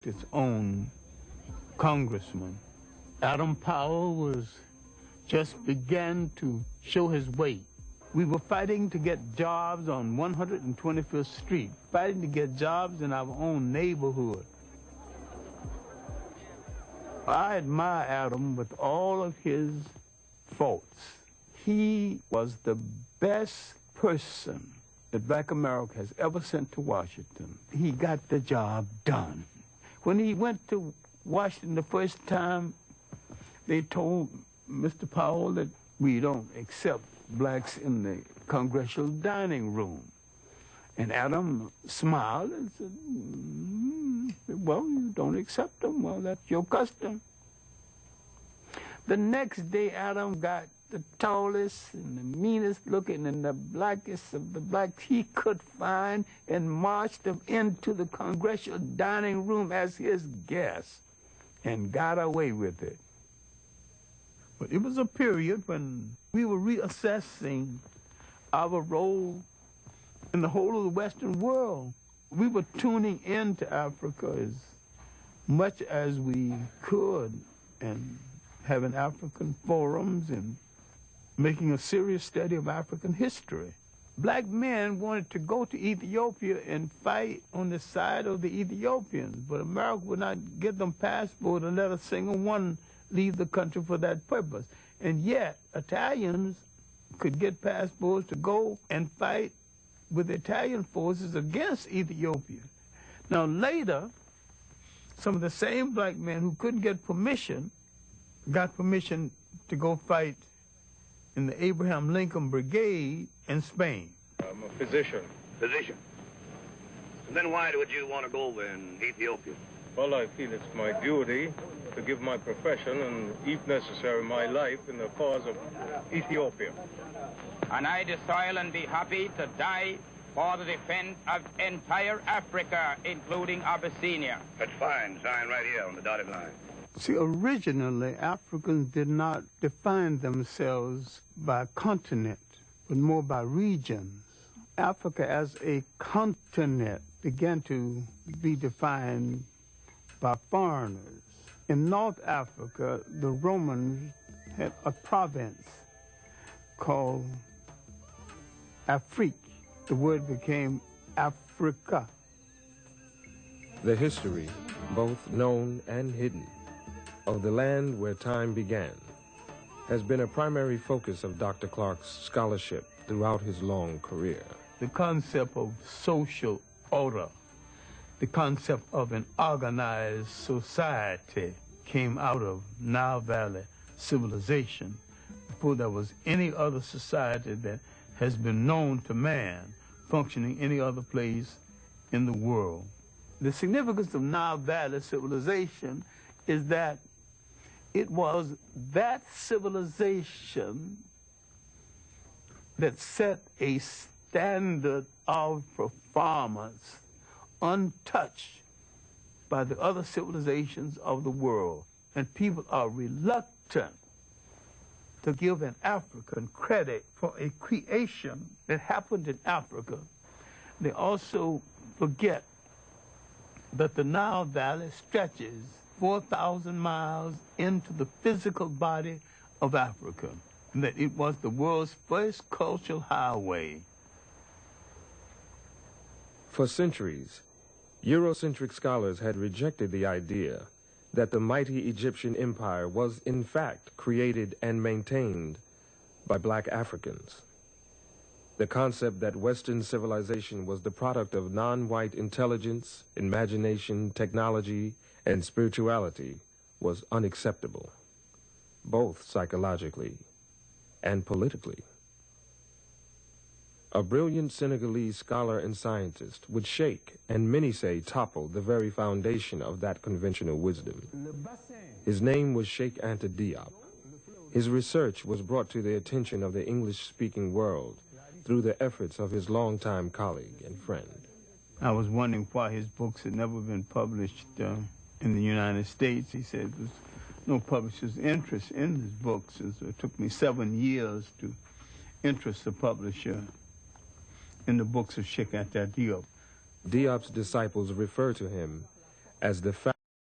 its own congressman. Adam Powell was just began to show his weight. We were fighting to get jobs on 125th Street, fighting to get jobs in our own neighborhood. I admire Adam with all of his faults. He was the best person that Black America has ever sent to Washington. He got the job done. When he went to Washington the first time, they told Mr. Powell that we don't accept blacks in the congressional dining room. And Adam smiled and said, well, you don't accept them. Well, that's your custom. The next day, Adam got the tallest and the meanest looking and the blackest of the blacks he could find and marched them into the congressional dining room as his guest and got away with it. But it was a period when we were reassessing our role in the whole of the Western world. We were tuning into Africa as much as we could and having African forums and making a serious study of African history. Black men wanted to go to Ethiopia and fight on the side of the Ethiopians, but America would not give them passports and let a single one leave the country for that purpose. And yet, Italians could get passports to go and fight with Italian forces against Ethiopia. Now later, some of the same black men who couldn't get permission got permission to go fight in the Abraham Lincoln Brigade in Spain. I'm a physician. Physician? And then why would you want to go over in Ethiopia? Well, I feel it's my duty to give my profession and, if necessary, my life in the cause of Ethiopia. And I desire and be happy to die for the defense of entire Africa, including Abyssinia. That's fine. Sign right here on the dotted line. See, originally, Africans did not define themselves by continent, but more by regions. Africa as a continent began to be defined by foreigners. In North Africa, the Romans had a province called Afrique. The word became Africa. The history, both known and hidden, of the land where time began has been a primary focus of Dr. Clarke's scholarship throughout his long career. The concept of social order, the concept of an organized society came out of Nile Valley civilization before there was any other society that has been known to man functioning any other place in the world. The significance of Nile Valley civilization is that it was that civilization that set a standard of performance untouched by the other civilizations of the world. And people are reluctant to give an African credit for a creation that happened in Africa. They also forget that the Nile Valley stretches 4,000 miles into the physical body of Africa, and that it was the world's first cultural highway. For centuries, Eurocentric scholars had rejected the idea that the mighty Egyptian empire was in fact created and maintained by black Africans. The concept that Western civilization was the product of non-white intelligence, imagination, technology, and spirituality was unacceptable, both psychologically and politically. A brilliant Senegalese scholar and scientist would shake, and many say topple, the very foundation of that conventional wisdom. His name was Cheikh Anta Diop. His research was brought to the attention of the English-speaking world through the efforts of his longtime colleague and friend. I was wondering why his books had never been published in the United States. He said there's no publisher's interest in his books, and so it took me 7 years to interest the publisher in the books of Cheikh Anta Diop. Diop's disciples refer to him as the